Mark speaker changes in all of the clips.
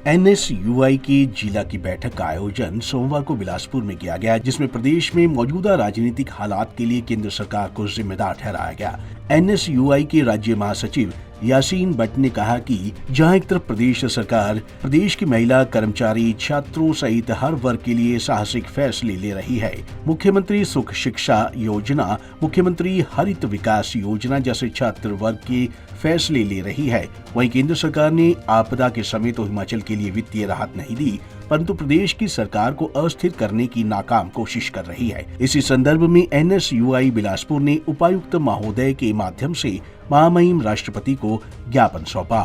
Speaker 1: NSUI की जिला की बैठक का आयोजन सोमवार को बिलासपुर में किया गया, जिसमें प्रदेश में मौजूदा राजनीतिक हालात के लिए केंद्र सरकार को जिम्मेदार ठहराया गया। एनएसयूआई के राज्य महासचिव यासीन बट ने कहा कि जहां एक तरफ प्रदेश सरकार प्रदेश की महिला, कर्मचारी, छात्रों सहित हर वर्ग के लिए साहसिक फैसले ले रही है, मुख्यमंत्री सुख शिक्षा योजना, मुख्यमंत्री हरित विकास योजना जैसे छात्र वर्ग के फैसले ले रही है, वहीं केंद्र सरकार ने आपदा के समय तो हिमाचल के लिए वित्तीय राहत नहीं दी, परंतु प्रदेश की सरकार को अस्थिर करने की नाकाम कोशिश कर रही है। इसी संदर्भ में एनएसयूआई बिलासपुर ने उपायुक्त महोदय के माध्यम से महामहिम राष्ट्रपति को ज्ञापन सौंपा।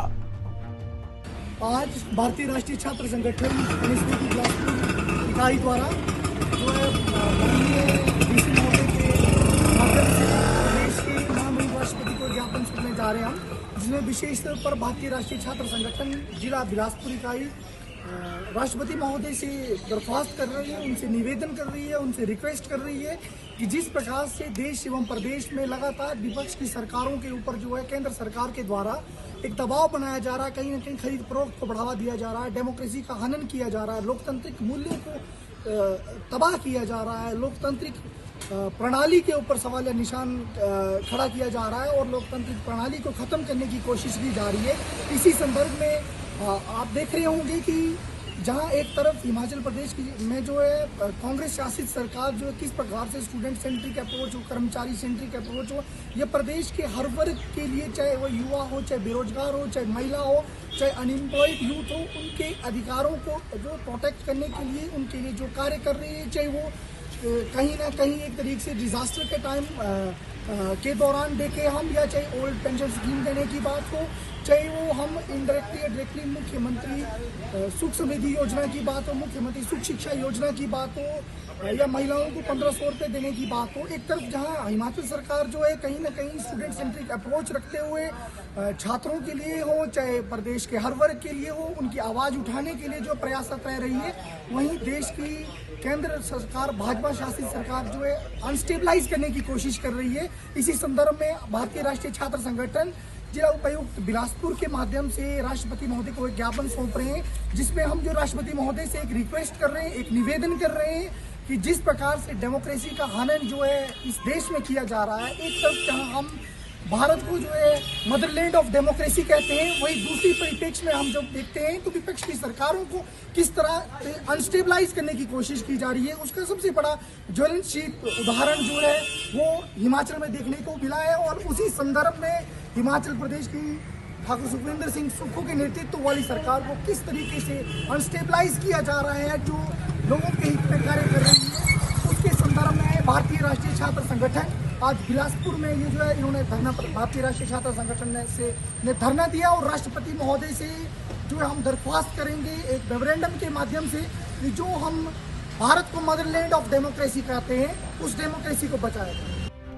Speaker 2: आज भारतीय राष्ट्रीय छात्र संगठन एनएसयूआई की बिलासपुर इकाई द्वारा जो है डीसी महोदय के माध्यम से प्रदेश के महामहिम राष्ट्रपति को ज्ञापन सौंपने जा रहे हैं, जिसमें विशेष तौर पर भारतीय राष्ट्रीय छात्र संगठन जिला बिलासपुर इकाई राष्ट्रपति महोदय से दरख्वास्त कर रही है, उनसे निवेदन कर रही है, उनसे रिक्वेस्ट कर रही है कि जिस प्रकार से देश एवं प्रदेश में लगातार विपक्ष की सरकारों के ऊपर जो है केंद्र सरकार के द्वारा एक दबाव बनाया जा रहा है, कहीं न कहीं खरीद फरोख्त को बढ़ावा दिया जा रहा है, डेमोक्रेसी का हनन किया जा रहा है, लोकतांत्रिक मूल्यों को तबाह किया जा रहा है, लोकतांत्रिक प्रणाली के ऊपर सवाल या निशान खड़ा किया जा रहा है और लोकतांत्रिक प्रणाली को खत्म करने की कोशिश की जा रही है। इसी संदर्भ में आप देख रहे होंगे कि जहां एक तरफ हिमाचल प्रदेश में जो है कांग्रेस शासित सरकार जो है किस प्रकार से स्टूडेंट सेंट्रिक अप्रोच हो, कर्मचारी सेंट्रिक अप्रोच हो, ये प्रदेश के हर वर्ग के लिए, चाहे वो युवा हो, चाहे बेरोजगार हो, चाहे महिला हो, चाहे अनएम्प्लॉयड यूथ हो, उनके अधिकारों को जो प्रोटेक्ट करने के लिए उनके लिए जो कार्य कर रही है, चाहे वो कहीं ना कहीं एक तरीके से डिजास्टर के टाइम के दौरान देखे हम, या चाहे ओल्ड पेंशन स्कीम देने की बात हो, चाहे वो हम इनडायरेक्टली या डायरेक्टली मुख्यमंत्री सुख समृद्धि योजना की बात हो, मुख्यमंत्री सुख शिक्षा योजना की बात हो, या महिलाओं को 1500 रुपये देने की बात हो। एक तरफ जहां हिमाचल सरकार जो है कहीं ना कहीं स्टूडेंट सेंट्रिक अप्रोच रखते हुए छात्रों के लिए हो, चाहे प्रदेश के हर वर्ग के लिए हो, उनकी आवाज़ उठाने के लिए जो प्रयासरत रह रही है, वहीं देश की केंद्र सरकार, भाजपा शासित सरकार जो है अनस्टेबलाइज करने की कोशिश कर रही है। इसी संदर्भ में भारतीय राष्ट्रीय छात्र संगठन जिला उपायुक्त बिलासपुर के माध्यम से राष्ट्रपति महोदय को एक ज्ञापन सौंप रहे हैं, जिसमें हम जो राष्ट्रपति महोदय से एक रिक्वेस्ट कर रहे हैं, एक निवेदन कर रहे हैं कि जिस प्रकार से डेमोक्रेसी का हनन जो है इस देश में किया जा रहा है, एक तरफ जहां हम भारत को जो है मदरलैंड ऑफ डेमोक्रेसी कहते हैं, वही दूसरी परिप्रेक्ष्य में हम जब देखते हैं तो विपक्ष की सरकारों को किस तरह अनस्टेबलाइज करने की कोशिश की जा रही है, उसका सबसे बड़ा ज्वलनशील उदाहरण जो है वो हिमाचल में देखने को मिला है। और उसी संदर्भ में हिमाचल प्रदेश की ठाकुर सुखविंदर सिंह सुक्खू के नेतृत्व वाली सरकार को किस तरीके से अनस्टेबलाइज किया जा रहा है, जो लोगों के हित में कार्य कर रही है, उसके संदर्भ में भारतीय राष्ट्रीय छात्र संगठन आज बिलासपुर में ये जो है इन्होंने धरना, भारतीय राष्ट्रीय छात्र संगठन ने धरना दिया और राष्ट्रपति महोदय से जो है हम दरख्वास्त करेंगे एक मेमोरेंडम के माध्यम से कि जो हम भारत को मदरलैंड ऑफ डेमोक्रेसी कहते हैं, उस डेमोक्रेसी को बचाया जाए।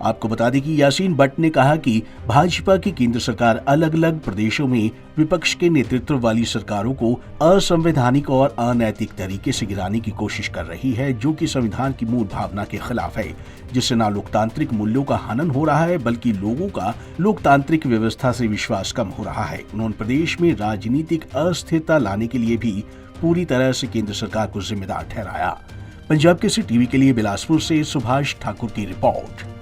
Speaker 1: आपको बता दें कि यासीन बट ने कहा कि भाजपा की केंद्र सरकार अलग अलग प्रदेशों में विपक्ष के नेतृत्व वाली सरकारों को असंवैधानिक और अनैतिक तरीके से गिराने की कोशिश कर रही है, जो कि संविधान की मूल भावना के खिलाफ है, जिससे न लोकतांत्रिक मूल्यों का हनन हो रहा है बल्कि लोगों का लोकतांत्रिक व्यवस्था से विश्वास कम हो रहा है। उन्होंने प्रदेश में राजनीतिक अस्थिरता लाने के लिए भी पूरी तरह से केंद्र सरकार को जिम्मेदार ठहराया। पंजाब केसरी टीवी के लिए बिलासपुर से सुभाष ठाकुर की रिपोर्ट।